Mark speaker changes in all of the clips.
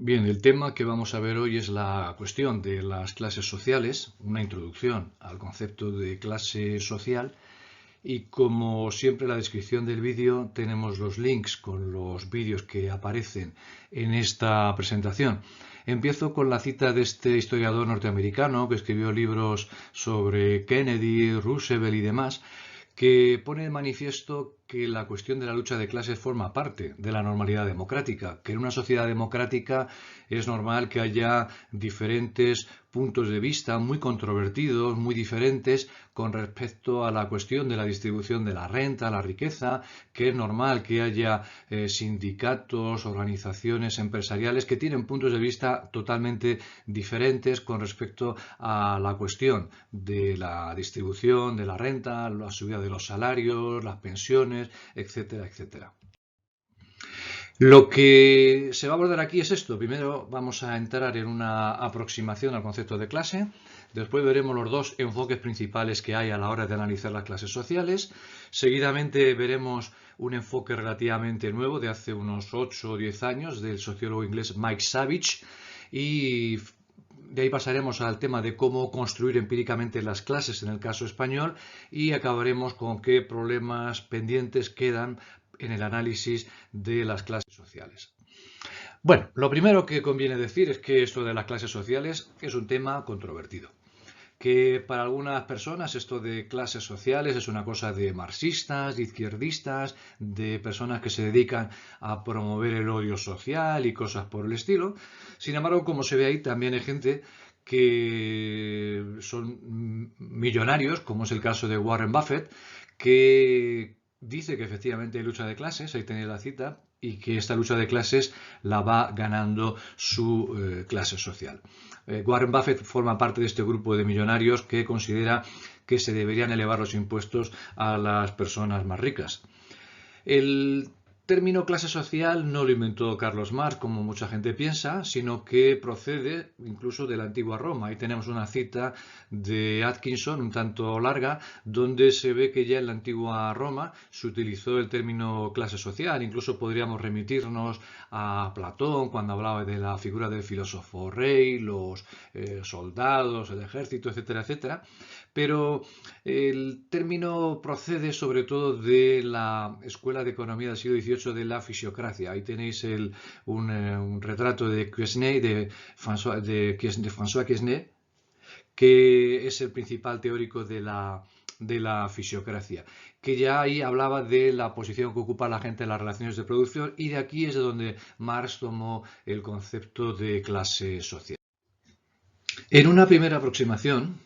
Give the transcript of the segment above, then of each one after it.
Speaker 1: Bien, el tema que vamos a ver hoy es la cuestión de las clases sociales, una introducción al concepto de clase social y como siempre en la descripción del vídeo tenemos los links con los vídeos que aparecen en esta presentación. Empiezo con la cita de este historiador norteamericano que escribió libros sobre Kennedy, Roosevelt y demás, que pone de manifiesto que la cuestión de la lucha de clases forma parte de la normalidad democrática, que en una sociedad democrática es normal que haya diferentes puntos de vista muy controvertidos, muy diferentes con respecto a la cuestión de la distribución de la renta, la riqueza, que es normal que haya sindicatos, organizaciones empresariales que tienen puntos de vista totalmente diferentes con respecto a la cuestión de la distribución de la renta, la subida de los salarios, las pensiones, etcétera, etcétera. Lo que se va a abordar aquí es esto. Primero vamos a entrar en una aproximación al concepto de clase. Después veremos los dos enfoques principales que hay a la hora de analizar las clases sociales. Seguidamente veremos un enfoque relativamente nuevo de hace unos 8 o 10 años del sociólogo inglés Mike Savage. Y de ahí pasaremos al tema de cómo construir empíricamente las clases en el caso español y acabaremos con qué problemas pendientes quedan en el análisis de las clases sociales. Bueno, lo primero que conviene decir es que esto de las clases sociales es un tema controvertido, que para algunas personas esto de clases sociales es una cosa de marxistas, de izquierdistas, de personas que se dedican a promover el odio social y cosas por el estilo. Sin embargo, como se ve ahí, también hay gente que son millonarios, como es el caso de Warren Buffett, que dice que efectivamente hay lucha de clases, ahí tenéis la cita, y que esta lucha de clases la va ganando su clase social. Warren Buffett forma parte de este grupo de millonarios que considera que se deberían elevar los impuestos a las personas más ricas. El término clase social no lo inventó Carlos Marx, como mucha gente piensa, sino que procede incluso de la antigua Roma. Ahí tenemos una cita de Atkinson, un tanto larga, donde se ve que ya en la antigua Roma se utilizó el término clase social. Incluso podríamos remitirnos a Platón cuando hablaba de la figura del filósofo rey, los soldados, el ejército, etcétera, etcétera. Pero el término procede sobre todo de la Escuela de Economía del siglo XVIII de la fisiocracia. Ahí tenéis un retrato de Quesnay, de François Quesnay, que es el principal teórico de la fisiocracia, que ya ahí hablaba de la posición que ocupa la gente en las relaciones de producción y de aquí es de donde Marx tomó el concepto de clase social. En una primera aproximación,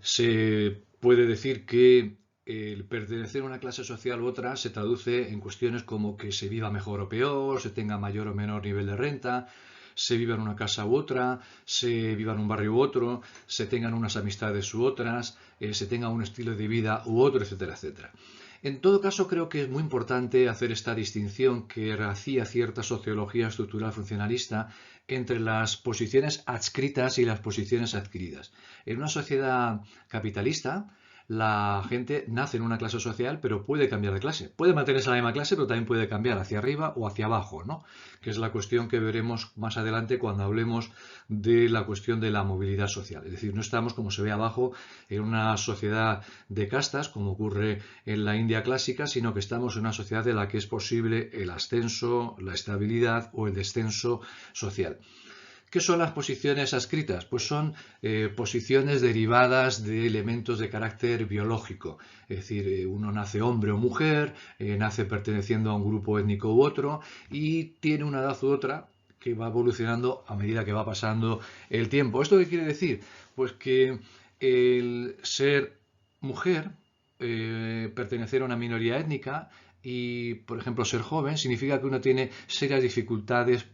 Speaker 1: se puede decir que el pertenecer a una clase social u otra se traduce en cuestiones como que se viva mejor o peor, se tenga mayor o menor nivel de renta, se viva en una casa u otra, se viva en un barrio u otro, se tengan unas amistades u otras, se tenga un estilo de vida u otro, etcétera, etcétera. En todo caso, creo que es muy importante hacer esta distinción que hacía cierta sociología estructural funcionalista entre las posiciones adscritas y las posiciones adquiridas. En una sociedad capitalista, la gente nace en una clase social, pero puede cambiar de clase. Puede mantenerse en la misma clase, pero también puede cambiar hacia arriba o hacia abajo, ¿no? Que es la cuestión que veremos más adelante cuando hablemos de la cuestión de la movilidad social. Es decir, no estamos, como se ve abajo, en una sociedad de castas, como ocurre en la India clásica, sino que estamos en una sociedad en la que es posible el ascenso, la estabilidad o el descenso social. ¿Qué son las posiciones adscritas? Pues son posiciones derivadas de elementos de carácter biológico. Es decir, uno nace hombre o mujer, nace perteneciendo a un grupo étnico u otro y tiene una edad u otra que va evolucionando a medida que va pasando el tiempo. ¿Esto qué quiere decir? Pues que el ser mujer, pertenecer a una minoría étnica, y, por ejemplo, ser joven significa que uno tiene serias dificultades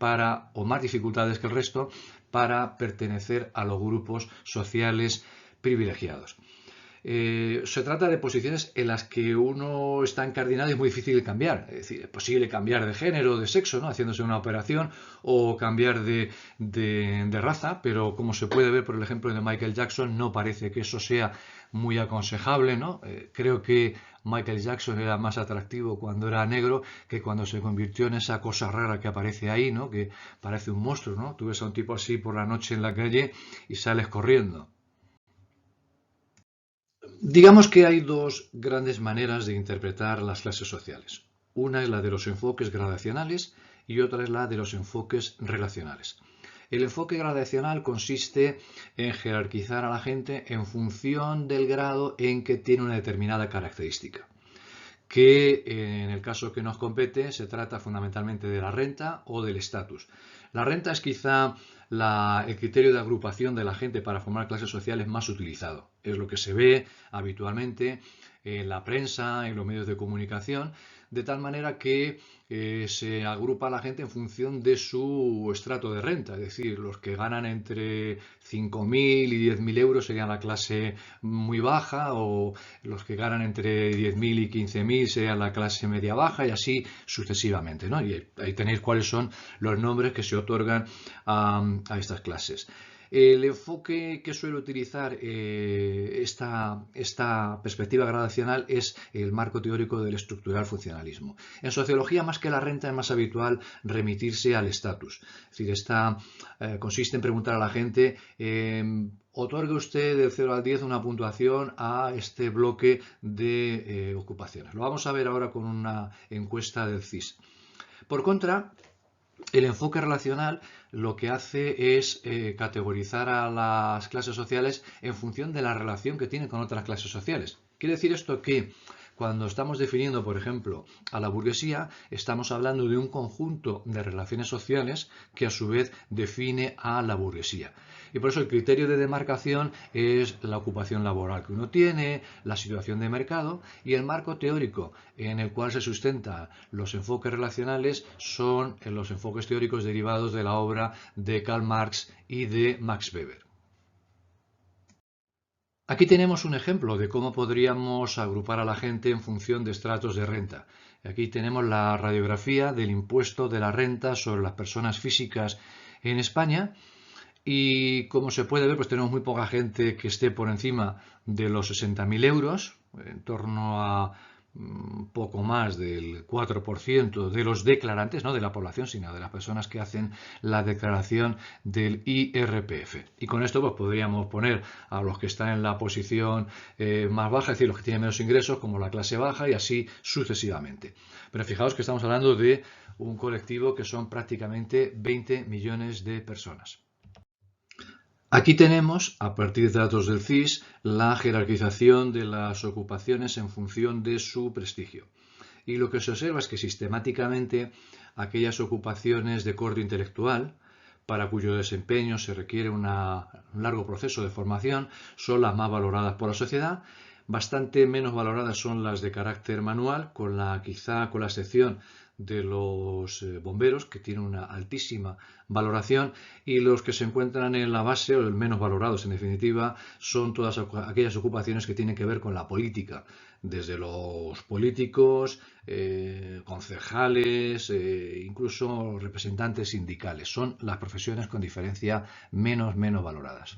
Speaker 1: o más dificultades que el resto, para pertenecer a los grupos sociales privilegiados. Se trata de posiciones en las que uno está encardinado y es muy difícil de cambiar. Es decir, es posible cambiar de género, de sexo, ¿no? Haciéndose una operación o cambiar de raza, pero como se puede ver por el ejemplo de Michael Jackson, no parece que eso sea muy aconsejable, ¿no? Creo que Michael Jackson era más atractivo cuando era negro que cuando se convirtió en esa cosa rara que aparece ahí, ¿no? Que parece un monstruo, ¿no? Tú ves a un tipo así por la noche en la calle y sales corriendo. Digamos que hay dos grandes maneras de interpretar las clases sociales. Una es la de los enfoques gradacionales y otra es la de los enfoques relacionales. El enfoque gradacional consiste en jerarquizar a la gente en función del grado en que tiene una determinada característica, que en el caso que nos compete se trata fundamentalmente de la renta o del estatus. La renta es quizá el criterio de agrupación de la gente para formar clases sociales más utilizado. Es lo que se ve habitualmente en la prensa, en los medios de comunicación, de tal manera que se agrupa a la gente en función de su estrato de renta. Es decir, los que ganan entre 5.000 y 10.000 euros serían la clase muy baja, o los que ganan entre 10.000 y 15.000 serían la clase media baja, y así sucesivamente, ¿no? Y ahí tenéis cuáles son los nombres que se otorgan a estas clases. El enfoque que suele utilizar esta perspectiva gradacional es el marco teórico del estructural funcionalismo. En sociología, más que la renta, es más habitual remitirse al estatus. Es decir, consiste en preguntar a la gente, otorgue usted del 0 al 10 una puntuación a este bloque de ocupaciones. Lo vamos a ver ahora con una encuesta del CIS. Por contra, el enfoque relacional lo que hace es categorizar a las clases sociales en función de la relación que tienen con otras clases sociales. Quiere decir esto que cuando estamos definiendo, por ejemplo, a la burguesía, estamos hablando de un conjunto de relaciones sociales que a su vez define a la burguesía. Y por eso el criterio de demarcación es la ocupación laboral que uno tiene, la situación de mercado, y el marco teórico en el cual se sustentan los enfoques relacionales son los enfoques teóricos derivados de la obra de Karl Marx y de Max Weber. Aquí tenemos un ejemplo de cómo podríamos agrupar a la gente en función de estratos de renta. Aquí tenemos la radiografía del impuesto de la renta sobre las personas físicas en España. Y como se puede ver, pues tenemos muy poca gente que esté por encima de los 60.000 euros, en torno a poco más del 4% de los declarantes, no de la población, sino de las personas que hacen la declaración del IRPF. Y con esto pues podríamos poner a los que están en la posición más baja, es decir, los que tienen menos ingresos, como la clase baja, y así sucesivamente. Pero fijaos que estamos hablando de un colectivo que son prácticamente 20 millones de personas. Aquí tenemos, a partir de datos del CIS, la jerarquización de las ocupaciones en función de su prestigio. Y lo que se observa es que sistemáticamente aquellas ocupaciones de corte intelectual, para cuyo desempeño se requiere un largo proceso de formación, son las más valoradas por la sociedad. Bastante menos valoradas son las de carácter manual, quizá con la excepción de los bomberos, que tienen una altísima valoración, y los que se encuentran en la base, o el menos valorados en definitiva, son todas aquellas ocupaciones que tienen que ver con la política, desde los políticos, concejales, incluso representantes sindicales. Son las profesiones con diferencia menos valoradas.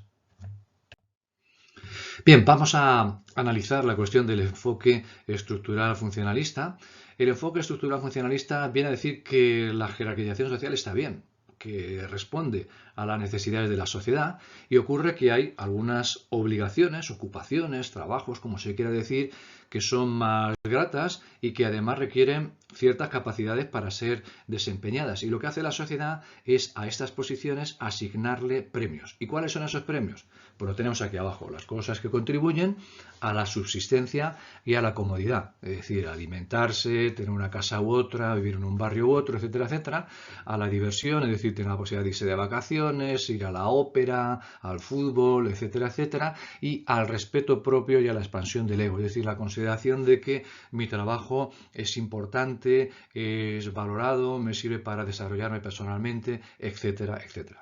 Speaker 1: Bien, vamos a analizar la cuestión del enfoque estructural funcionalista. El enfoque estructural funcionalista viene a decir que la jerarquización social está bien, que responde a las necesidades de la sociedad, y ocurre que hay algunas obligaciones, ocupaciones, trabajos, como se quiera decir, que son más gratas y que además requieren ciertas capacidades para ser desempeñadas. Y lo que hace la sociedad es a estas posiciones asignarle premios. ¿Y cuáles son esos premios? Pues lo tenemos aquí abajo, las cosas que contribuyen a la subsistencia y a la comodidad, es decir, alimentarse, tener una casa u otra, vivir en un barrio u otro, etcétera, etcétera, a la diversión, es decir, tener la posibilidad de irse de vacaciones, ir a la ópera, al fútbol, etcétera, etcétera, y al respeto propio y a la expansión del ego, es decir, la consideración de que mi trabajo es importante, es valorado, me sirve para desarrollarme personalmente, etcétera, etcétera.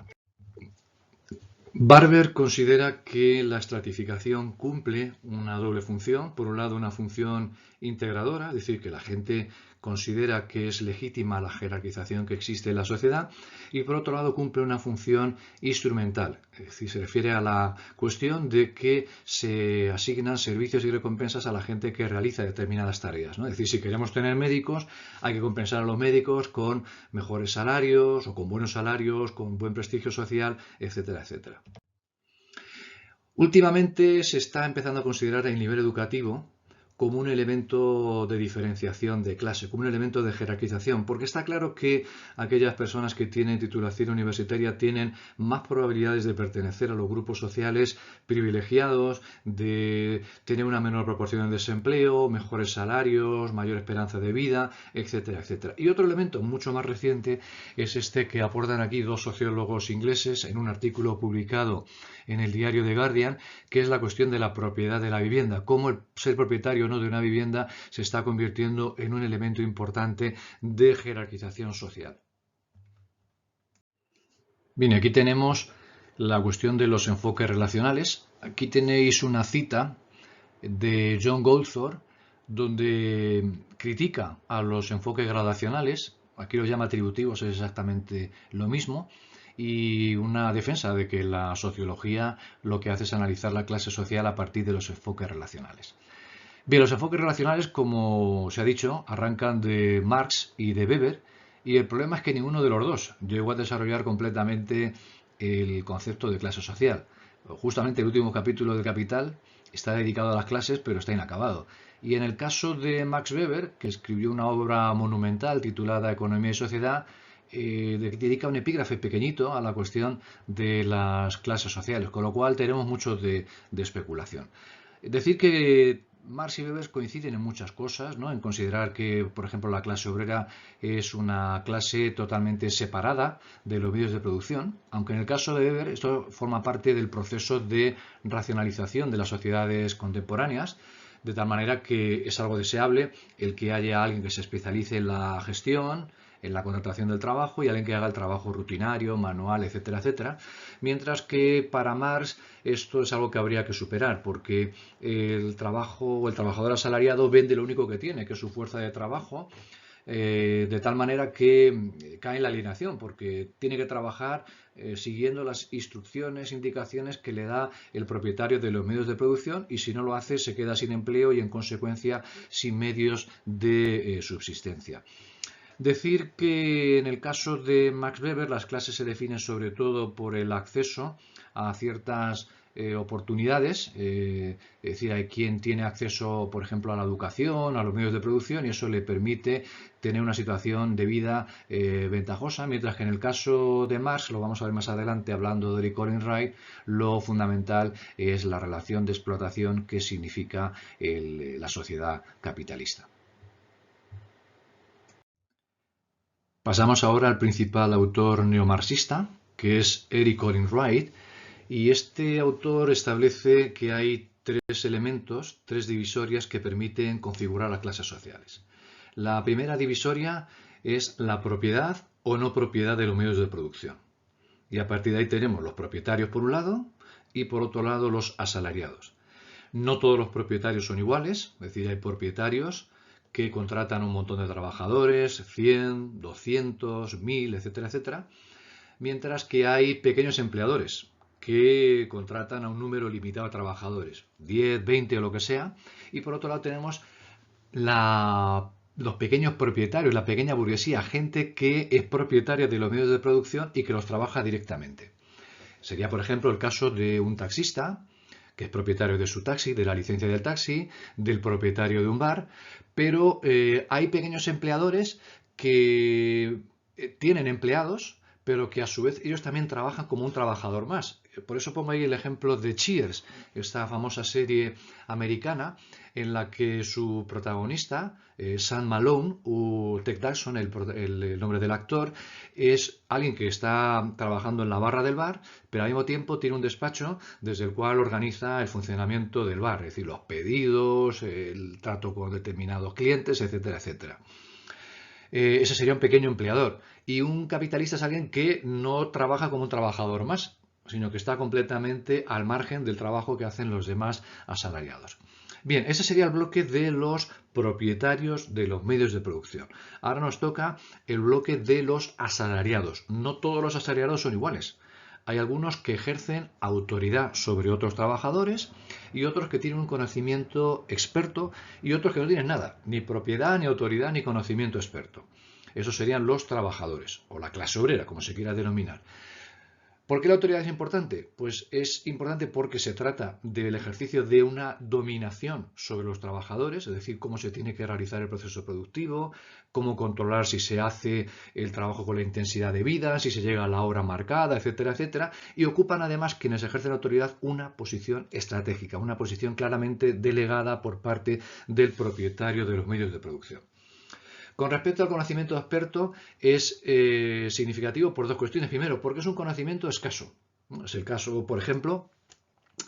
Speaker 1: Barber considera que la estratificación cumple una doble función. Por un lado, una función integradora, es decir, que la gente considera que es legítima la jerarquización que existe en la sociedad y por otro lado cumple una función instrumental, es decir, se refiere a la cuestión de que se asignan servicios y recompensas a la gente que realiza determinadas tareas, ¿no? Es decir, si queremos tener médicos, hay que compensar a los médicos con mejores salarios o con buenos salarios, con buen prestigio social, etcétera, etcétera. Últimamente se está empezando a considerar el nivel educativo como un elemento de diferenciación de clase, como un elemento de jerarquización, porque está claro que aquellas personas que tienen titulación universitaria tienen más probabilidades de pertenecer a los grupos sociales privilegiados, de tener una menor proporción de desempleo, mejores salarios, mayor esperanza de vida, etcétera, etcétera. Y otro elemento mucho más reciente es este que aportan aquí dos sociólogos ingleses en un artículo publicado en el diario The Guardian, que es la cuestión de la propiedad de la vivienda, cómo el ser propietario de una vivienda se está convirtiendo en un elemento importante de jerarquización social. Bien, aquí tenemos la cuestión de los enfoques relacionales. Aquí tenéis una cita de John Goldthorpe donde critica a los enfoques gradacionales, aquí los llama atributivos, es exactamente lo mismo, y una defensa de que la sociología lo que hace es analizar la clase social a partir de los enfoques relacionales. Bien, los enfoques relacionales, como se ha dicho, arrancan de Marx y de Weber, y el problema es que ninguno de los dos llegó a desarrollar completamente el concepto de clase social. Justamente el último capítulo de Capital está dedicado a las clases, pero está inacabado. Y en el caso de Max Weber, que escribió una obra monumental titulada Economía y Sociedad, dedica un epígrafe pequeñito a la cuestión de las clases sociales, con lo cual tenemos mucho de especulación. Decir que Marx y Weber coinciden en muchas cosas, ¿no? En considerar que, por ejemplo, la clase obrera es una clase totalmente separada de los medios de producción, aunque en el caso de Weber esto forma parte del proceso de racionalización de las sociedades contemporáneas, de tal manera que es algo deseable el que haya alguien que se especialice en la gestión, en la contratación del trabajo y alguien que haga el trabajo rutinario, manual, etcétera, etcétera. Mientras que para Marx esto es algo que habría que superar porque el trabajo o el trabajador asalariado vende lo único que tiene, que es su fuerza de trabajo, de tal manera que cae en la alienación porque tiene que trabajar siguiendo las instrucciones, indicaciones que le da el propietario de los medios de producción y si no lo hace se queda sin empleo y en consecuencia sin medios de subsistencia. Decir que en el caso de Max Weber las clases se definen sobre todo por el acceso a ciertas oportunidades, es decir, hay quien tiene acceso, por ejemplo, a la educación, a los medios de producción y eso le permite tener una situación de vida ventajosa, mientras que en el caso de Marx, lo vamos a ver más adelante hablando de Eric Olin Wright, lo fundamental es la relación de explotación que significa la sociedad capitalista. Pasamos ahora al principal autor neomarxista, que es Eric Olin Wright, y este autor establece que hay tres elementos, tres divisorias que permiten configurar las clases sociales. La primera divisoria es la propiedad o no propiedad de los medios de producción. Y a partir de ahí tenemos los propietarios por un lado y por otro lado los asalariados. No todos los propietarios son iguales, es decir, hay propietarios que contratan un montón de trabajadores, 100, 200, 1000, etcétera, etcétera, mientras que hay pequeños empleadores que contratan a un número limitado de trabajadores, 10, 20 o lo que sea, y por otro lado tenemos los pequeños propietarios, la pequeña burguesía, gente que es propietaria de los medios de producción y que los trabaja directamente. Sería, por ejemplo, el caso de un taxista, que es propietario de su taxi, de la licencia del taxi, del propietario de un bar, pero hay pequeños empleadores que tienen empleados, pero que a su vez ellos también trabajan como un trabajador más. Por eso pongo ahí el ejemplo de Cheers, esta famosa serie americana en la que su protagonista, Sam Malone, o Ted Danson, el nombre del actor, es alguien que está trabajando en la barra del bar, pero al mismo tiempo tiene un despacho desde el cual organiza el funcionamiento del bar, es decir, los pedidos, el trato con determinados clientes, etcétera, etcétera. Ese sería un pequeño empleador. Y un capitalista es alguien que no trabaja como un trabajador más, sino que está completamente al margen del trabajo que hacen los demás asalariados. Bien, ese sería el bloque de los propietarios de los medios de producción. Ahora nos toca el bloque de los asalariados. No todos los asalariados son iguales. Hay algunos que ejercen autoridad sobre otros trabajadores y otros que tienen un conocimiento experto y otros que no tienen nada, ni propiedad, ni autoridad, ni conocimiento experto. Esos serían los trabajadores o la clase obrera, como se quiera denominar. ¿Por qué la autoridad es importante? Pues es importante porque se trata del ejercicio de una dominación sobre los trabajadores, es decir, cómo se tiene que realizar el proceso productivo, cómo controlar si se hace el trabajo con la intensidad debida, si se llega a la hora marcada, etcétera, etcétera, y ocupan además quienes ejercen autoridad una posición estratégica, una posición claramente delegada por parte del propietario de los medios de producción. Con respecto al conocimiento experto, es significativo por dos cuestiones. Primero, porque es un conocimiento escaso. Es el caso, por ejemplo,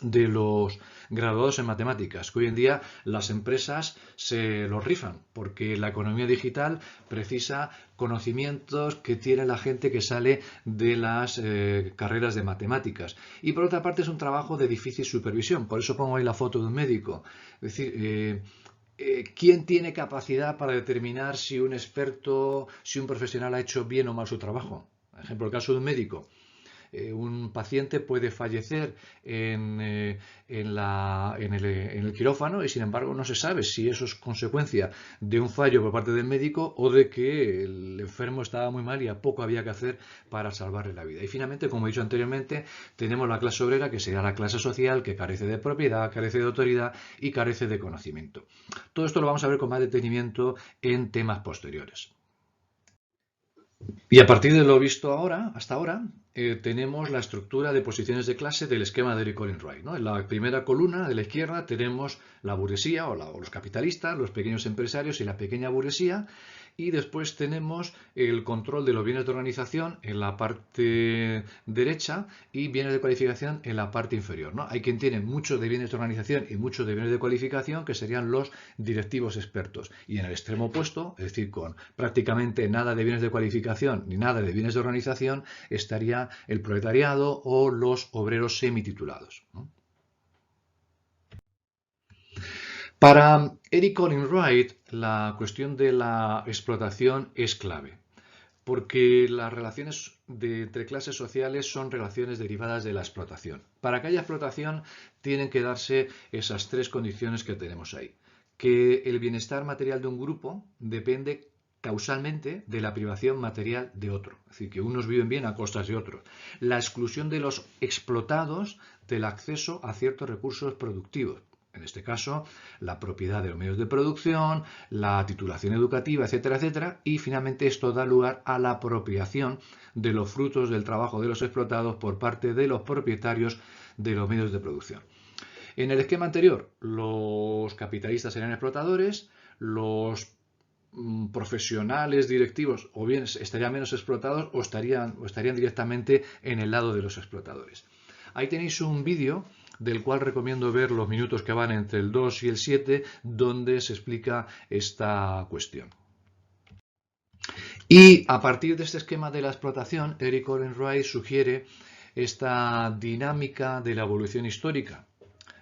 Speaker 1: de los graduados en matemáticas, que hoy en día las empresas se los rifan, porque la economía digital precisa conocimientos que tiene la gente que sale de las carreras de matemáticas. Y por otra parte es un trabajo de difícil supervisión, por eso pongo ahí la foto de un médico. Es decir, ¿quién tiene capacidad para determinar si un experto, si un profesional ha hecho bien o mal su trabajo? Por ejemplo, el caso de un médico. Un paciente puede fallecer en el quirófano y sin embargo no se sabe si eso es consecuencia de un fallo por parte del médico o de que el enfermo estaba muy mal y a poco había que hacer para salvarle la vida. Y finalmente, como he dicho anteriormente, tenemos la clase obrera, que sería la clase social, que carece de propiedad, carece de autoridad y carece de conocimiento. Todo esto lo vamos a ver con más detenimiento en temas posteriores. Y a partir de lo visto ahora, hasta ahora, tenemos la estructura de posiciones de clase del esquema de Eric Olin Wright, ¿no? En la primera columna de la izquierda tenemos la burguesía o los capitalistas, los pequeños empresarios y la pequeña burguesía. Y después tenemos el control de los bienes de organización en la parte derecha y bienes de cualificación en la parte inferior, ¿no? Hay quien tiene muchos de bienes de organización y muchos de bienes de cualificación, que serían los directivos expertos. Y en el extremo opuesto, es decir, con prácticamente nada de bienes de cualificación ni nada de bienes de organización, estaría el proletariado o los obreros semititulados, ¿no? Para Eric Olin Wright, la cuestión de la explotación es clave, porque las relaciones entre clases sociales son relaciones derivadas de la explotación. Para que haya explotación tienen que darse esas tres condiciones que tenemos ahí. Que el bienestar material de un grupo depende causalmente de la privación material de otro, es decir, que unos viven bien a costas de otros. La exclusión de los explotados del acceso a ciertos recursos productivos. En este caso, la propiedad de los medios de producción, la titulación educativa, etcétera, etcétera. Y finalmente esto da lugar a la apropiación de los frutos del trabajo de los explotados por parte de los propietarios de los medios de producción. En el esquema anterior, los capitalistas serían explotadores, los profesionales directivos o bien estarían menos explotados o estarían directamente en el lado de los explotadores. Ahí tenéis un vídeo del cual recomiendo ver los minutos que van entre el 2 y el 7, donde se explica esta cuestión. Y a partir de este esquema de la explotación, Eric Olin Wright sugiere esta dinámica de la evolución histórica.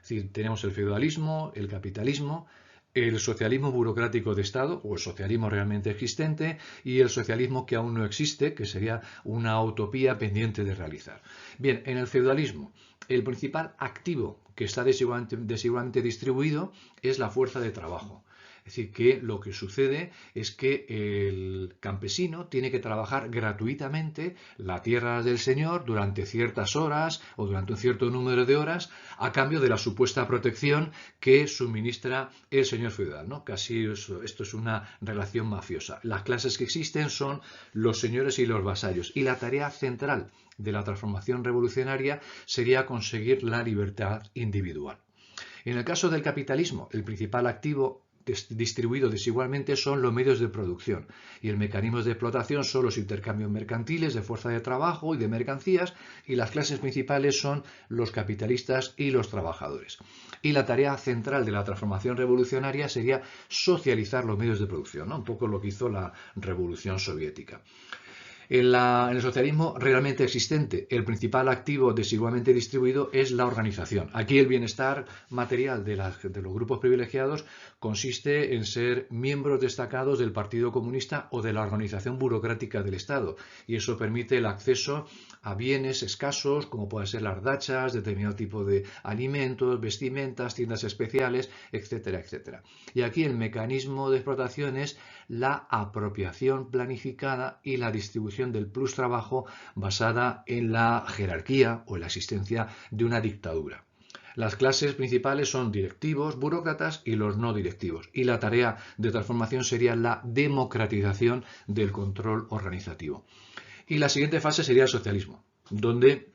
Speaker 1: Es decir, tenemos el feudalismo, el capitalismo, el socialismo burocrático de Estado, o el socialismo realmente existente, y el socialismo que aún no existe, que sería una utopía pendiente de realizar. Bien, en el feudalismo, el principal activo que está desigualmente distribuido es la fuerza de trabajo. Es decir, que lo que sucede es que el campesino tiene que trabajar gratuitamente la tierra del señor durante ciertas horas o durante un cierto número de horas a cambio de la supuesta protección que suministra el señor feudal, ¿no? Casi esto es una relación mafiosa. Las clases que existen son los señores y los vasallos. Y la tarea central de la transformación revolucionaria sería conseguir la libertad individual. En el caso del capitalismo, el principal activo distribuido desigualmente son los medios de producción y el mecanismo de explotación son los intercambios mercantiles de fuerza de trabajo y de mercancías, y las clases principales son los capitalistas y los trabajadores. Y la tarea central de la transformación revolucionaria sería socializar los medios de producción, ¿no? Un poco lo que hizo la Revolución Soviética. En el socialismo realmente existente, el principal activo desigualmente distribuido es la organización. Aquí el bienestar material de los grupos privilegiados consiste en ser miembros destacados del Partido Comunista o de la organización burocrática del Estado. Y eso permite el acceso a bienes escasos, como pueden ser las dachas, determinado tipo de alimentos, vestimentas, tiendas especiales, etcétera, etcétera. Y aquí el mecanismo de explotación es la apropiación planificada y la distribución del plus trabajo basada en la jerarquía o en la existencia de una dictadura. Las clases principales son directivos, burócratas y los no directivos. Y la tarea de transformación sería la democratización del control organizativo. Y la siguiente fase sería el socialismo, donde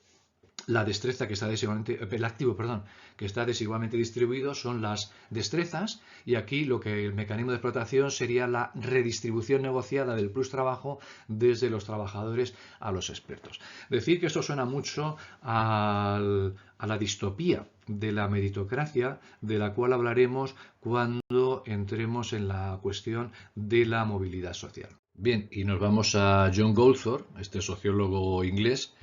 Speaker 1: la destreza que está desigualmente, el activo, perdón, que está desigualmente distribuido son las destrezas, y aquí lo que el mecanismo de explotación sería la redistribución negociada del plus trabajo desde los trabajadores a los expertos. Decir que esto suena mucho a la distopía de la meritocracia, de la cual hablaremos cuando entremos en la cuestión de la movilidad social. Bien, y nos vamos a John Goldthorpe, este sociólogo inglés,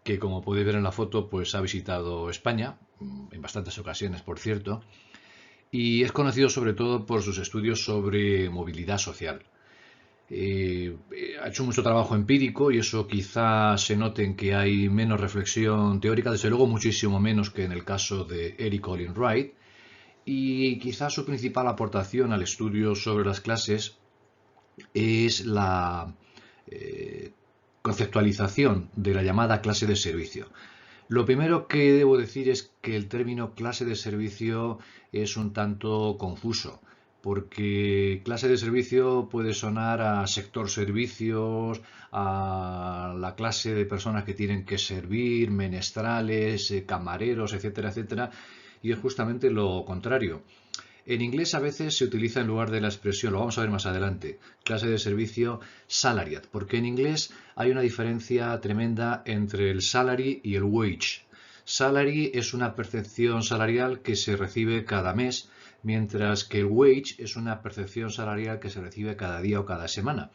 Speaker 1: que como podéis ver en la foto, pues ha visitado España, en bastantes ocasiones, por cierto, y es conocido sobre todo por sus estudios sobre movilidad social. Ha hecho mucho trabajo empírico y eso quizá se note en que hay menos reflexión teórica, desde luego muchísimo menos que en el caso de Eric Olin Wright, y quizá su principal aportación al estudio sobre las clases es la conceptualización de la llamada clase de servicio. Lo primero que debo decir es que el término clase de servicio es un tanto confuso, porque clase de servicio puede sonar a sector servicios, a la clase de personas que tienen que servir, menestrales, camareros, etcétera, etcétera, y es justamente lo contrario. En inglés a veces se utiliza en lugar de la expresión, lo vamos a ver más adelante, clase de servicio salariat, porque en inglés hay una diferencia tremenda entre el salary y el wage. Salary es una percepción salarial que se recibe cada mes, mientras que el wage es una percepción salarial que se recibe cada día o cada semana.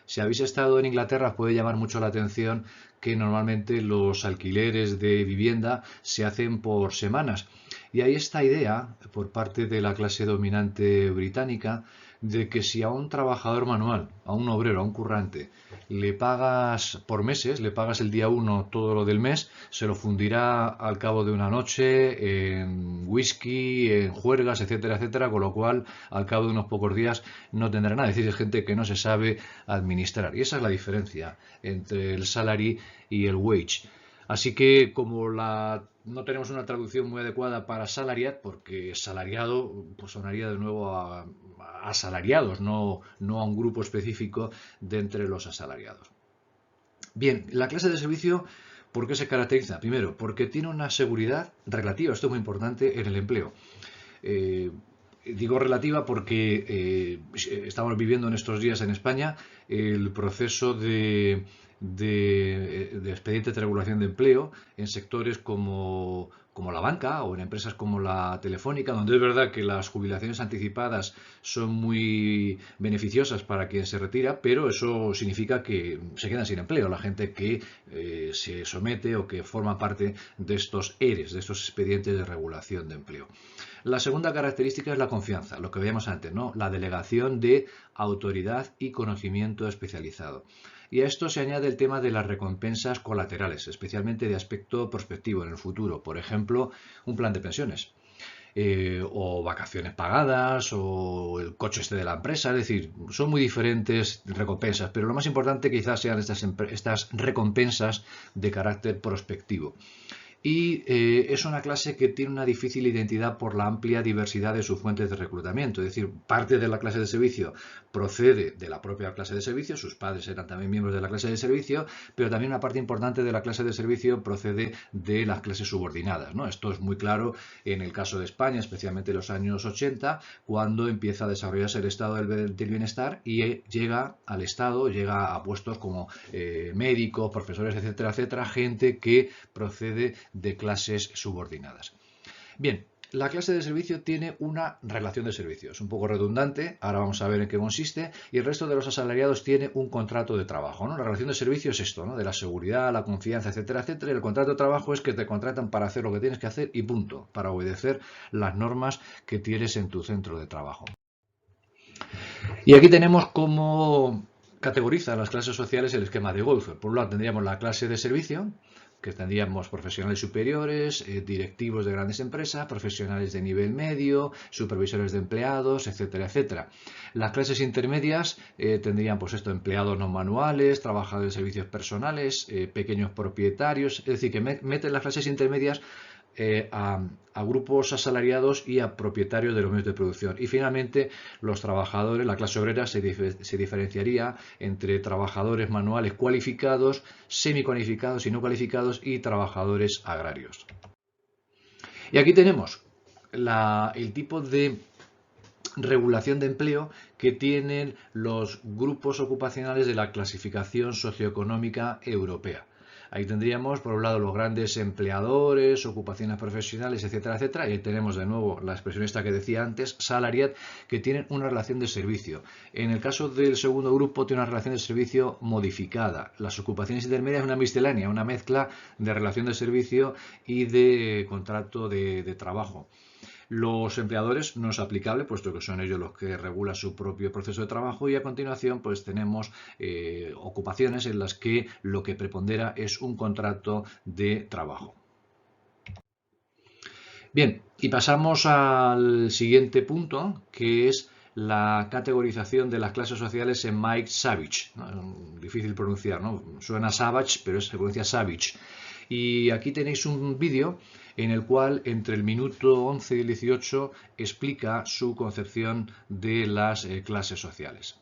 Speaker 1: Si habéis estado en Inglaterra os puede llamar mucho la atención que normalmente los alquileres de vivienda se hacen por semanas. Y hay esta idea por parte de la clase dominante británica de que si a un trabajador manual, a un obrero, a un currante, le pagas por meses, le pagas el día 1 todo lo del mes, se lo fundirá al cabo de una noche en whisky, en juergas, etcétera, etcétera, con lo cual al cabo de unos pocos días no tendrá nada. Es decir, es gente que no se sabe administrar. Y esa es la diferencia entre el salary y el wage. Así que como no tenemos una traducción muy adecuada para salariat, porque salariado pues sonaría de nuevo a asalariados, no a un grupo específico de entre los asalariados. Bien, la clase de servicio, ¿por qué se caracteriza? Primero, porque tiene una seguridad relativa, esto es muy importante, en el empleo. Digo relativa porque estamos viviendo en estos días en España el proceso de expedientes de regulación de empleo en sectores como la banca o en empresas como la telefónica, donde es verdad que las jubilaciones anticipadas son muy beneficiosas para quien se retira, pero eso significa que se quedan sin empleo la gente que se somete o que forma parte de estos ERES, de estos expedientes de regulación de empleo. La segunda característica es la confianza, lo que veíamos antes, ¿no? La delegación de autoridad y conocimiento especializado. Y a esto se añade el tema de las recompensas colaterales, especialmente de aspecto prospectivo en el futuro. Por ejemplo, un plan de pensiones. O vacaciones pagadas, o el coche de la empresa. Es decir, son muy diferentes recompensas, pero lo más importante quizás sean estas recompensas de carácter prospectivo. Y es una clase que tiene una difícil identidad por la amplia diversidad de sus fuentes de reclutamiento. Es decir, parte de la clase de servicio procede de la propia clase de servicio, sus padres eran también miembros de la clase de servicio, pero también una parte importante de la clase de servicio procede de las clases subordinadas, ¿no? Esto es muy claro en el caso de España, especialmente en los años 80, cuando empieza a desarrollarse el estado del bienestar y llega al Estado, llega a puestos como médicos, profesores, etcétera, etcétera, gente que procede de clases subordinadas. Bien, la clase de servicio tiene una relación de servicio. Es un poco redundante, ahora vamos a ver en qué consiste, y el resto de los asalariados tiene un contrato de trabajo, ¿no? La relación de servicio es esto, ¿no? De la seguridad, la confianza, etcétera, etcétera. Y el contrato de trabajo es que te contratan para hacer lo que tienes que hacer y punto, para obedecer las normas que tienes en tu centro de trabajo. Y aquí tenemos cómo categoriza las clases sociales el esquema de Goldberg. Por un lado tendríamos la clase de servicio, que tendríamos profesionales superiores, directivos de grandes empresas, profesionales de nivel medio, supervisores de empleados, etcétera, etcétera. Las clases intermedias tendrían, pues esto, empleados no manuales, trabajadores de servicios personales, pequeños propietarios, es decir, que meten las clases intermedias a grupos asalariados y a propietarios de los medios de producción. Y finalmente, los trabajadores, la clase obrera se diferenciaría entre trabajadores manuales cualificados, semicualificados y no cualificados y trabajadores agrarios. Y aquí tenemos el tipo de regulación de empleo que tienen los grupos ocupacionales de la clasificación socioeconómica europea. Ahí tendríamos, por un lado, los grandes empleadores, ocupaciones profesionales, etcétera, etcétera. Y ahí tenemos de nuevo la expresión esta que decía antes, salariat, que tienen una relación de servicio. En el caso del segundo grupo, tiene una relación de servicio modificada. Las ocupaciones intermedias es una miscelánea, una mezcla de relación de servicio y de contrato de trabajo. Los empleadores no es aplicable, puesto que son ellos los que regulan su propio proceso de trabajo, y a continuación pues tenemos ocupaciones en las que lo que prepondera es un contrato de trabajo. Bien, y pasamos al siguiente punto, que es la categorización de las clases sociales en Mike Savage. ¿No? Difícil pronunciar, ¿no? Suena Savage, pero se pronuncia Savage. Y aquí tenéis un vídeo en el cual entre el minuto 11 y el 18 explica su concepción de las clases sociales.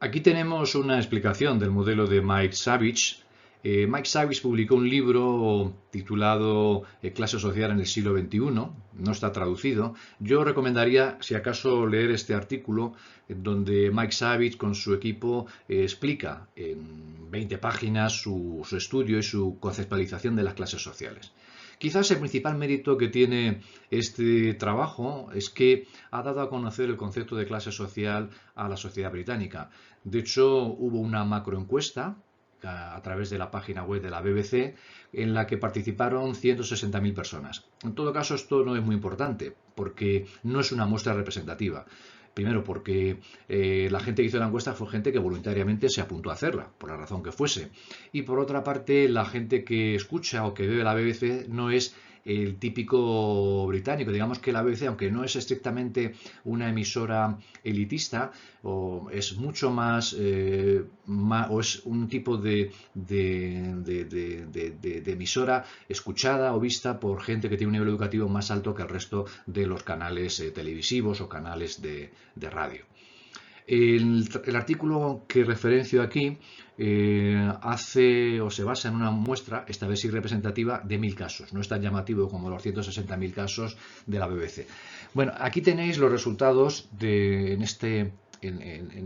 Speaker 1: Aquí tenemos una explicación del modelo de Mike Savage. Mike Savage publicó un libro titulado Clase social en el siglo XXI, no está traducido. Yo recomendaría, si acaso, leer este artículo donde Mike Savage con su equipo explica en 20 páginas su estudio y su conceptualización de las clases sociales. Quizás el principal mérito que tiene este trabajo es que ha dado a conocer el concepto de clase social a la sociedad británica. De hecho, hubo una macroencuesta a través de la página web de la BBC en la que participaron 160.000 personas. En todo caso, esto no es muy importante porque no es una muestra representativa. Primero porque la gente que hizo la encuesta fue gente que voluntariamente se apuntó a hacerla, por la razón que fuese. Y por otra parte, la gente que escucha o que ve la BBC no es el típico británico. Digamos que la BBC, aunque no es estrictamente una emisora elitista, es mucho más, o es un tipo de emisora escuchada o vista por gente que tiene un nivel educativo más alto que el resto de los canales televisivos o canales de radio. El artículo que referencio aquí hace o se basa en una muestra, esta vez sí representativa, de 1000 casos. No es tan llamativo como los 160.000 casos de la BBC. Bueno, aquí tenéis los resultados en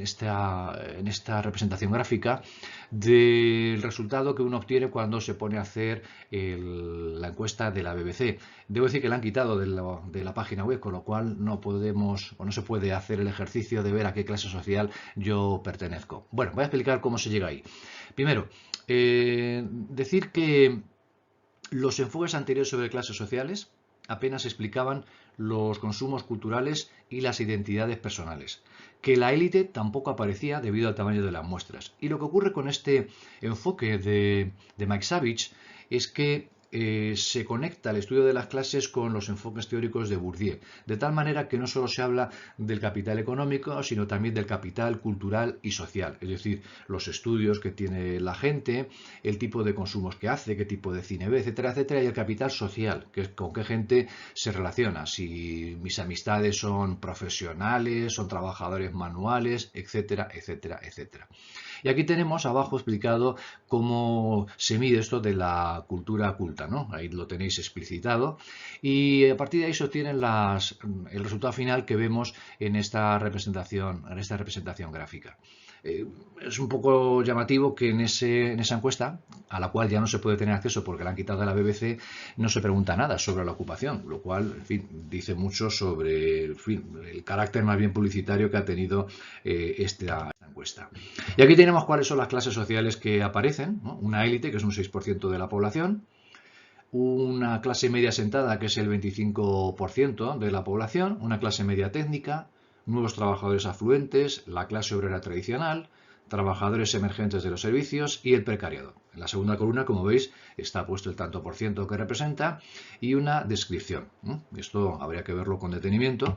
Speaker 1: esta representación gráfica del resultado que uno obtiene cuando se pone a hacer la encuesta de la BBC. Debo decir que la han quitado de la página web, con lo cual no podemos o no se puede hacer el ejercicio de ver a qué clase social yo pertenezco. Bueno, voy a explicar cómo se llega ahí. Primero, decir que los enfoques anteriores sobre clases sociales apenas explicaban los consumos culturales y las identidades personales, que la élite tampoco aparecía debido al tamaño de las muestras. Y lo que ocurre con este enfoque de Mike Savage es que se conecta el estudio de las clases con los enfoques teóricos de Bourdieu, de tal manera que no solo se habla del capital económico, sino también del capital cultural y social, es decir, los estudios que tiene la gente, el tipo de consumos que hace, qué tipo de cine ve, etcétera, etcétera, y el capital social, que es con qué gente se relaciona, si mis amistades son profesionales, son trabajadores manuales, etcétera, etcétera, etcétera. Y aquí tenemos abajo explicado cómo se mide esto de la cultura culta, ¿no? Ahí lo tenéis explicitado. Y a partir de ahí se obtienen el resultado final que vemos en esta representación gráfica. Es un poco llamativo que en esa encuesta a la cual ya no se puede tener acceso porque la han quitado de la BBC, no se pregunta nada sobre la ocupación, lo cual, en fin, dice mucho sobre, en fin, el carácter más bien publicitario que ha tenido esta encuesta. Y aquí tenemos cuáles son las clases sociales que aparecen, ¿no? Una élite, que es un 6% de la población, una clase media asentada, que es el 25% de la población, una clase media técnica, nuevos trabajadores afluentes, la clase obrera tradicional, trabajadores emergentes de los servicios y el precariado. En la segunda columna, como veis, está puesto el tanto por ciento que representa y una descripción. Esto habría que verlo con detenimiento.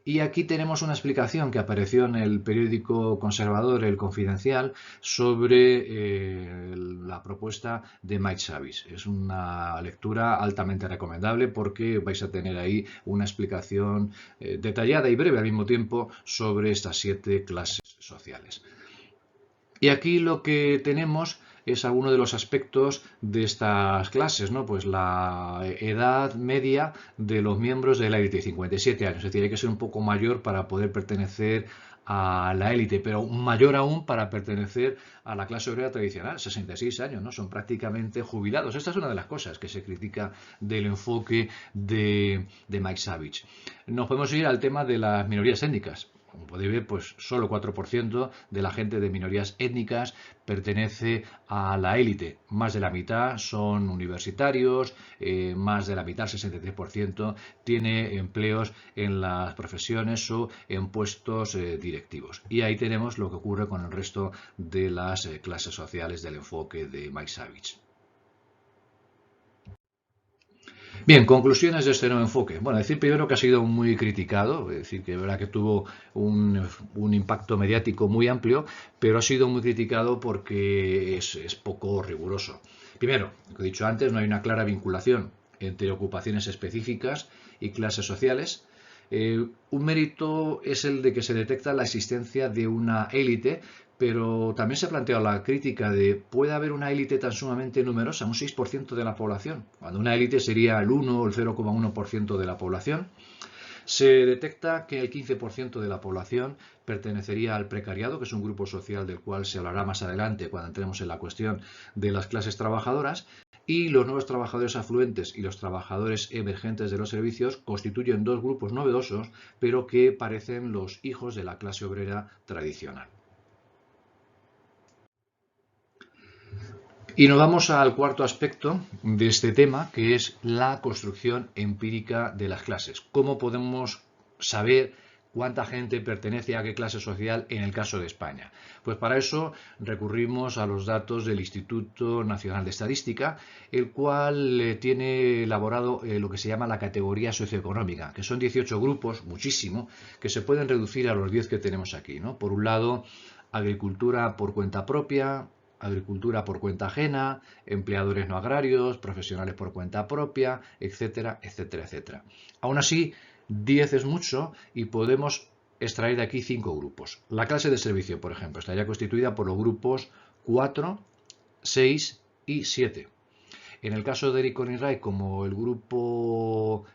Speaker 1: Y aquí tenemos una explicación que apareció en el periódico conservador El Confidencial sobre la propuesta de Mike Savage. Es una lectura altamente recomendable porque vais a tener ahí una explicación detallada y breve al mismo tiempo sobre estas 7 clases sociales. Y aquí lo que tenemos es alguno de los aspectos de estas clases, ¿no? Pues la edad media de los miembros de la élite, 57 años. Es decir, hay que ser un poco mayor para poder pertenecer a la élite, pero mayor aún para pertenecer a la clase obrera tradicional, 66 años, ¿no? Son prácticamente jubilados. Esta es una de las cosas que se critica del enfoque de Mike Savage. Nos podemos ir al tema de las minorías étnicas. Como podéis ver, pues solo 4% de la gente de minorías étnicas pertenece a la élite. Más de la mitad son universitarios, más de la mitad, 63%, tiene empleos en las profesiones o en puestos directivos. Y ahí tenemos lo que ocurre con el resto de las clases sociales del enfoque de Mike Savage. Bien, conclusiones de este nuevo enfoque. Bueno, decir primero que ha sido muy criticado, es decir, que es verdad que tuvo un impacto mediático muy amplio, pero ha sido muy criticado porque es poco riguroso. Primero, lo que he dicho antes, no hay una clara vinculación entre ocupaciones específicas y clases sociales. Un mérito es el de que se detecta la existencia de una élite, pero también se ha planteado la crítica de ¿puede haber una élite tan sumamente numerosa, un 6% de la población? Cuando una élite sería el 1 o el 0,1% de la población. Se detecta que el 15% de la población pertenecería al precariado, que es un grupo social del cual se hablará más adelante cuando entremos en la cuestión de las clases trabajadoras. Y los nuevos trabajadores afluentes y los trabajadores emergentes de los servicios constituyen 2 grupos novedosos, pero que parecen los hijos de la clase obrera tradicional. Y nos vamos al cuarto aspecto de este tema, que es la construcción empírica de las clases. ¿Cómo podemos saber cuánta gente pertenece a qué clase social en el caso de España? Pues para eso recurrimos a los datos del Instituto Nacional de Estadística, el cual tiene elaborado lo que se llama la categoría socioeconómica, que son 18 grupos, muchísimo, que se pueden reducir a los 10 que tenemos aquí, ¿no? Por un lado, agricultura por cuenta propia, agricultura por cuenta ajena, empleadores no agrarios, profesionales por cuenta propia, etcétera, etcétera, etcétera. Aún así, 10 es mucho y podemos extraer de aquí 5 grupos. La clase de servicio, por ejemplo, estaría constituida por los grupos 4, 6 y 7. En el caso de Eric Conning, como el grupo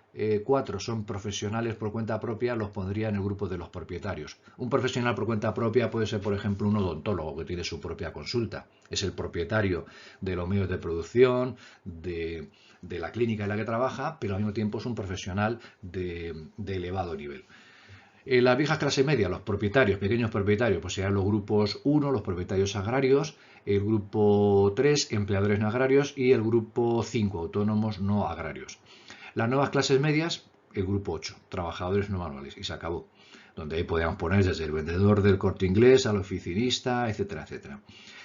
Speaker 1: 4 son profesionales por cuenta propia, los pondría en el grupo de los propietarios. Un profesional por cuenta propia puede ser, por ejemplo, un odontólogo que tiene su propia consulta. Es el propietario de los medios de producción, de la clínica en la que trabaja, pero al mismo tiempo es un profesional de elevado nivel. La vieja clase media, los propietarios, pequeños propietarios, pues serían los grupos 1, los propietarios agrarios, el grupo 3, empleadores no agrarios y el grupo 5, autónomos no agrarios. Las nuevas clases medias, el grupo 8, trabajadores no manuales, y se acabó. Donde ahí podríamos poner desde el vendedor del Corte Inglés al oficinista, etcétera, etcétera.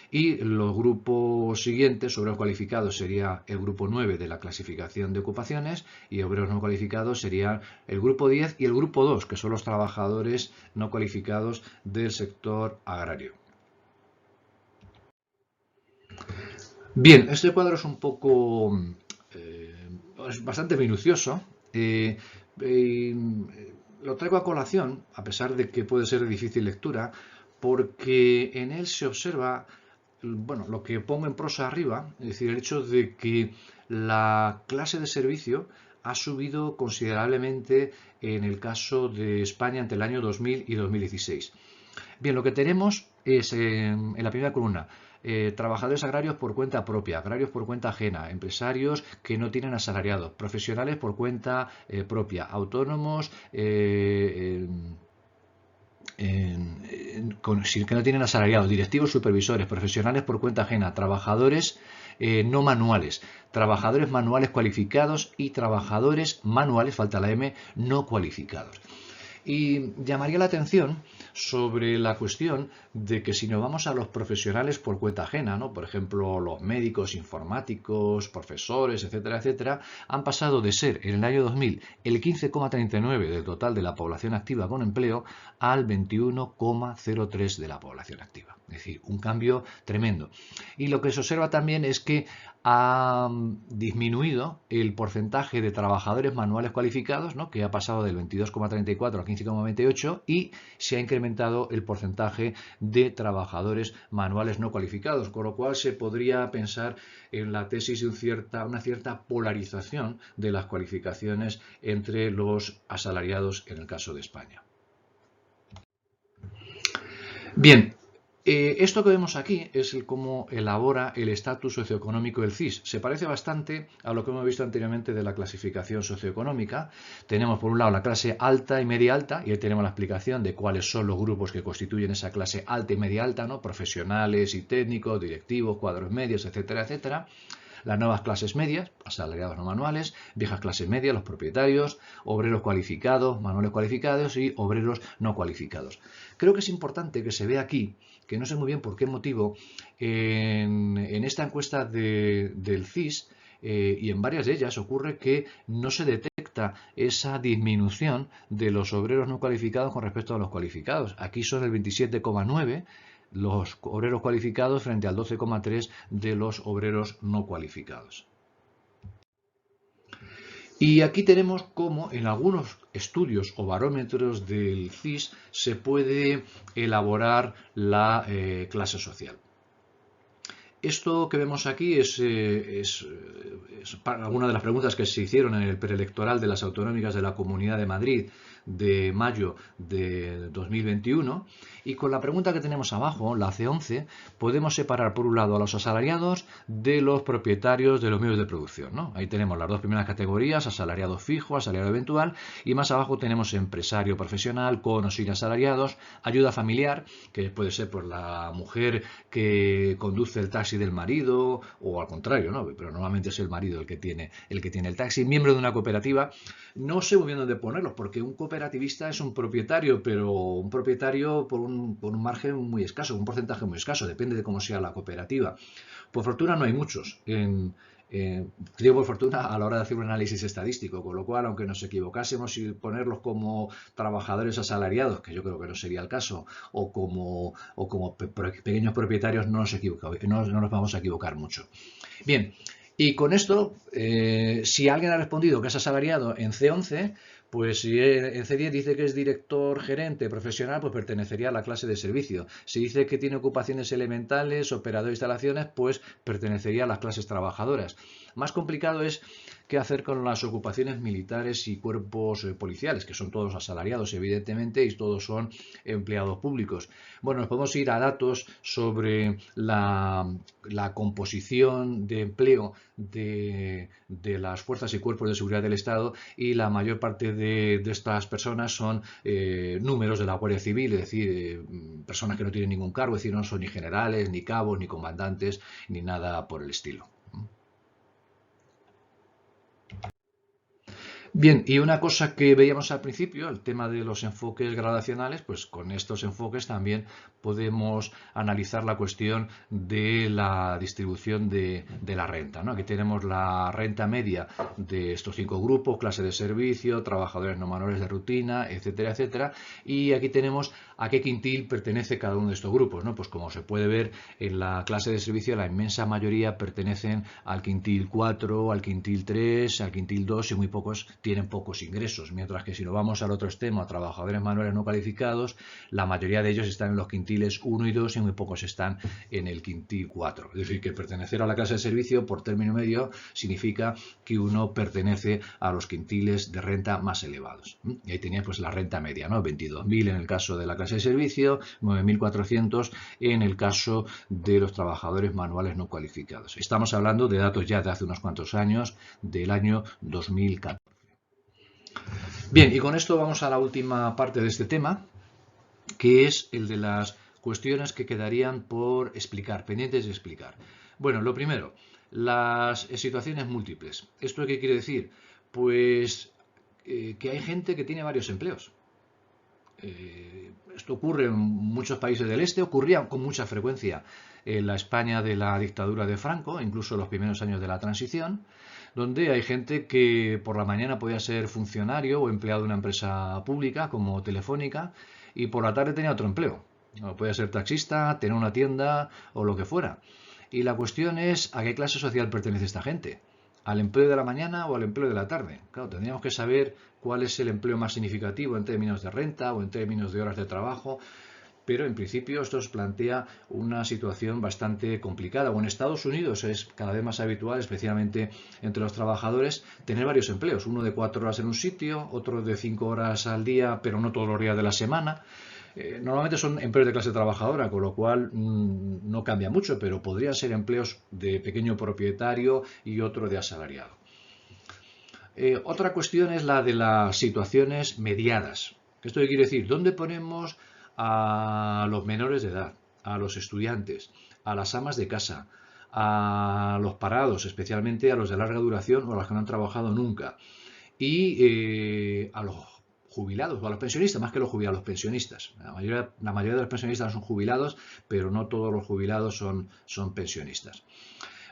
Speaker 1: Y los grupos siguientes, obreros cualificados, sería el grupo 9 de la clasificación de ocupaciones y obreros no cualificados serían el grupo 10 y el grupo 2, que son los trabajadores no cualificados del sector agrario. Bien, este cuadro es un poco, es bastante minucioso. Lo traigo a colación, a pesar de que puede ser de difícil lectura, porque en él se observa, bueno, lo que pongo en prosa arriba, es decir, el hecho de que la clase de servicio ha subido considerablemente en el caso de España entre el año 2000 y 2016. Bien, lo que tenemos es en la primera columna. Trabajadores agrarios por cuenta propia, agrarios por cuenta ajena, empresarios que no tienen asalariados, profesionales por cuenta propia, autónomos que no tienen asalariados, directivos, supervisores, profesionales por cuenta ajena, trabajadores no manuales, trabajadores manuales cualificados y trabajadores manuales, falta la M, no cualificados. Y llamaría la atención sobre la cuestión de que si nos vamos a los profesionales por cuenta ajena, ¿no? Por ejemplo, los médicos, informáticos, profesores, etcétera, etcétera, han pasado de ser en el año 2000 el 15,39 del total de la población activa con empleo al 21,03 de la población activa. Es decir, un cambio tremendo. Y lo que se observa también es que ha disminuido el porcentaje de trabajadores manuales cualificados, ¿no? Que ha pasado del 22,34 al 15,28 y se ha incrementado el porcentaje de trabajadores manuales no cualificados, con lo cual se podría pensar en la tesis de una cierta polarización de las cualificaciones entre los asalariados en el caso de España. Bien. Esto que vemos aquí es cómo elabora el estatus socioeconómico del CIS. Se parece bastante a lo que hemos visto anteriormente de la clasificación socioeconómica. Tenemos por un lado la clase alta y media alta, y ahí tenemos la explicación de cuáles son los grupos que constituyen esa clase alta y media alta, ¿no? Profesionales y técnicos, directivos, cuadros medios, etcétera, etcétera. Las nuevas clases medias, asalariados no manuales, viejas clases medias, los propietarios, obreros cualificados, manuales cualificados y obreros no cualificados. Creo que es importante que se vea aquí, que no sé muy bien por qué motivo, en esta encuesta del CIS y en varias de ellas ocurre que no se detecta esa disminución de los obreros no cualificados con respecto a los cualificados. Aquí son el 27,9 los obreros cualificados frente al 12,3 de los obreros no cualificados. Y aquí tenemos cómo en algunos estudios o barómetros del CIS se puede elaborar la clase social. Esto que vemos aquí es alguna de las preguntas que se hicieron en el preelectoral de las autonómicas de la Comunidad de Madrid de mayo de 2021, y con la pregunta que tenemos abajo, la C11, podemos separar por un lado a los asalariados de los propietarios de los medios de producción, ¿no? Ahí tenemos las dos primeras categorías, asalariado fijo, asalariado eventual, y más abajo tenemos empresario profesional con o sin asalariados, ayuda familiar, que puede ser por la mujer que conduce el taxi del marido, o al contrario, ¿no? Pero normalmente es el marido el que tiene el taxi, miembro de una cooperativa. No sé muy bien dónde ponerlos, porque un cooperativista es un propietario, pero un propietario por un margen muy escaso, un porcentaje muy escaso, depende de cómo sea la cooperativa. Por fortuna no hay muchos. Digo por fortuna a la hora de hacer un análisis estadístico, con lo cual, aunque nos equivocásemos y ponerlos como trabajadores asalariados, que yo creo que no sería el caso, o como pequeños propietarios, no nos vamos a equivocar mucho. Bien, y con esto, si alguien ha respondido que es asalariado en C11, pues si en C10 dice que es director gerente profesional, pues pertenecería a la clase de servicio. Si dice que tiene ocupaciones elementales, operador de instalaciones, pues pertenecería a las clases trabajadoras. Más complicado es qué hacer con las ocupaciones militares y cuerpos policiales, que son todos asalariados, evidentemente, y todos son empleados públicos. Bueno, nos podemos ir a datos sobre la composición de empleo de las fuerzas y cuerpos de seguridad del Estado, y la mayor parte de estas personas son números de la Guardia Civil, es decir, personas que no tienen ningún cargo, es decir, no son ni generales, ni cabos, ni comandantes, ni nada por el estilo. Bien, y una cosa que veíamos al principio, el tema de los enfoques gradacionales, pues con estos enfoques también podemos analizar la cuestión de la distribución de la renta, ¿no? Aquí tenemos la renta media de estos 5 grupos, clase de servicio, trabajadores no manuales de rutina, etcétera, etcétera, y aquí tenemos a qué quintil pertenece cada uno de estos grupos, ¿no? Pues como se puede ver en la clase de servicio, la inmensa mayoría pertenecen al quintil 4, al quintil 3, al quintil 2 y muy pocos tienen pocos ingresos, mientras que si nos vamos al otro extremo, a trabajadores manuales no calificados, la mayoría de ellos están en los quintiles 1 y 2 y muy pocos están en el quintil 4. Es decir, que pertenecer a la clase de servicio, por término medio, significa que uno pertenece a los quintiles de renta más elevados. Y ahí tenía pues la renta media, ¿no? 22.000 en el caso de la clase de servicio, 9.400 en el caso de los trabajadores manuales no cualificados. Estamos hablando de datos ya de hace unos cuantos años, del año 2014. Bien, y con esto vamos a la última parte de este tema, que es el de las cuestiones que quedarían por explicar, pendientes de explicar. Bueno, lo primero, las situaciones múltiples. ¿Esto qué quiere decir? Pues que hay gente que tiene varios empleos. Esto ocurre en muchos países del este, ocurría con mucha frecuencia en la España de la dictadura de Franco, incluso en los primeros años de la transición, donde hay gente que por la mañana podía ser funcionario o empleado de una empresa pública como Telefónica y por la tarde tenía otro empleo. Podía ser taxista, tener una tienda o lo que fuera. Y la cuestión es a qué clase social pertenece esta gente. ¿Al empleo de la mañana o al empleo de la tarde? Claro, tendríamos que saber cuál es el empleo más significativo en términos de renta o en términos de horas de trabajo, pero en principio esto os plantea una situación bastante complicada. O en Estados Unidos es cada vez más habitual, especialmente entre los trabajadores, tener varios empleos. Uno de 4 horas en un sitio, otro de 5 horas al día, pero no todos los días de la semana. Normalmente son empleos de clase trabajadora, con lo cual no cambia mucho, pero podrían ser empleos de pequeño propietario y otro de asalariado. Otra cuestión es la de las situaciones mediadas. ¿Esto qué quiere decir? ¿Dónde ponemos a los menores de edad, a los estudiantes, a las amas de casa, a los parados, especialmente a los de larga duración o a los que no han trabajado nunca, y a los jubilados o a los pensionistas, más que los jubilados, los pensionistas? La mayoría de los pensionistas son jubilados, pero no todos los jubilados son pensionistas.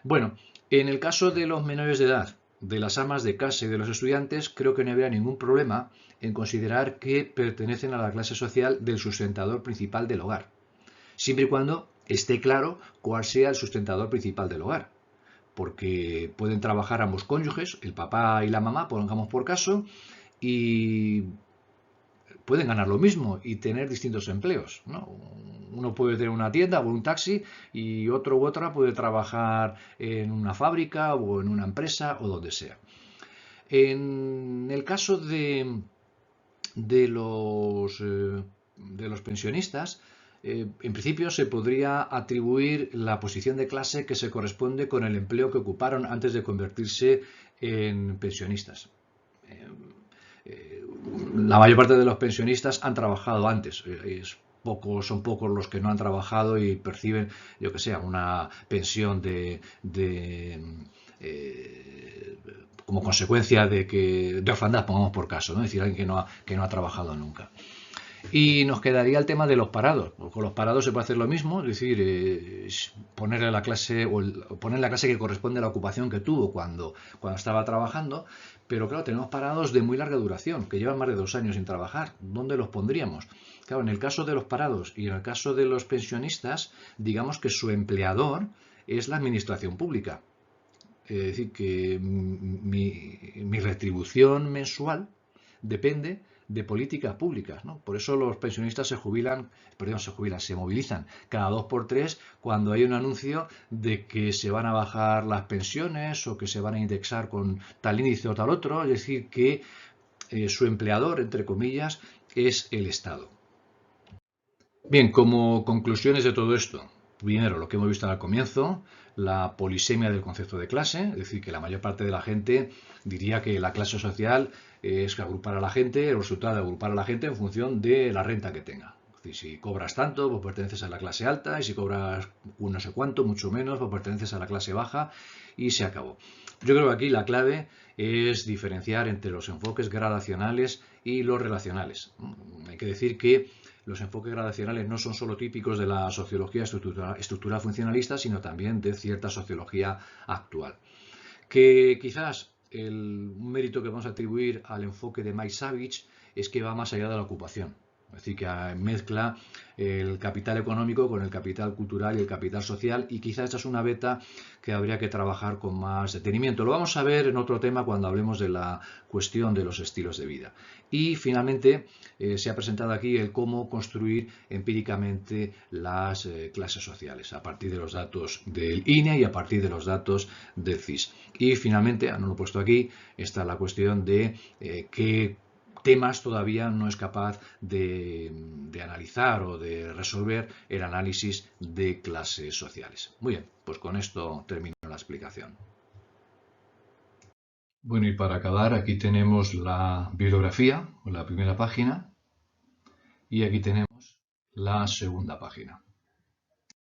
Speaker 1: Bueno, en el caso de los menores de edad, de las amas de casa y de los estudiantes, creo que no habría ningún problema en considerar que pertenecen a la clase social del sustentador principal del hogar, siempre y cuando esté claro cuál sea el sustentador principal del hogar, porque pueden trabajar ambos cónyuges, el papá y la mamá, pongamos por caso, y pueden ganar lo mismo y tener distintos empleos, ¿no? Uno puede tener una tienda o un taxi y otro u otra puede trabajar en una fábrica o en una empresa o donde sea. En el caso de los pensionistas, en principio se podría atribuir la posición de clase que se corresponde con el empleo que ocuparon antes de convertirse en pensionistas. La mayor parte de los pensionistas han trabajado antes. Son pocos los que no han trabajado y perciben, yo que sé, una pensión como consecuencia de orfandad, pongamos por caso, ¿no? Es decir, alguien que no ha trabajado nunca. Y nos quedaría el tema de los parados. Con los parados se puede hacer lo mismo, es decir, ponerle la clase poner la clase que corresponde a la ocupación que tuvo cuando estaba trabajando, pero claro, tenemos parados de muy larga duración, que llevan más de 2 años sin trabajar. ¿Dónde los pondríamos? Claro, en el caso de los parados y en el caso de los pensionistas, digamos que su empleador es la administración pública. Es decir, que mi retribución mensual depende de políticas públicas, ¿no? Por eso los pensionistas se movilizan cada 2 por 3 cuando hay un anuncio de que se van a bajar las pensiones o que se van a indexar con tal índice o tal otro, es decir, que su empleador, entre comillas, es el Estado. Bien, como conclusiones de todo esto, primero, lo que hemos visto al comienzo, la polisemia del concepto de clase, es decir, que la mayor parte de la gente diría que la clase social es agrupar a la gente, el resultado de agrupar a la gente en función de la renta que tenga. Es decir, si cobras tanto, pues perteneces a la clase alta, y si cobras un no sé cuánto, mucho menos, pues perteneces a la clase baja, y se acabó. Yo creo que aquí la clave es diferenciar entre los enfoques gradacionales y los relacionales. Hay que decir que los enfoques gradacionales no son solo típicos de la sociología estructural funcionalista, sino también de cierta sociología actual. Que quizás un mérito que vamos a atribuir al enfoque de Mike Savage es que va más allá de la ocupación. Es decir, que mezcla el capital económico con el capital cultural y el capital social, y quizás esta es una beta que habría que trabajar con más detenimiento. Lo vamos a ver en otro tema cuando hablemos de la cuestión de los estilos de vida. Y finalmente se ha presentado aquí el cómo construir empíricamente las clases sociales a partir de los datos del INE y a partir de los datos del CIS. Y finalmente, no lo he puesto aquí, está la cuestión de qué temas todavía no es capaz de analizar o de resolver el análisis de clases sociales. Muy bien, pues con esto termino la explicación. Bueno, y para acabar, aquí tenemos la bibliografía, la primera página, y aquí tenemos la segunda página.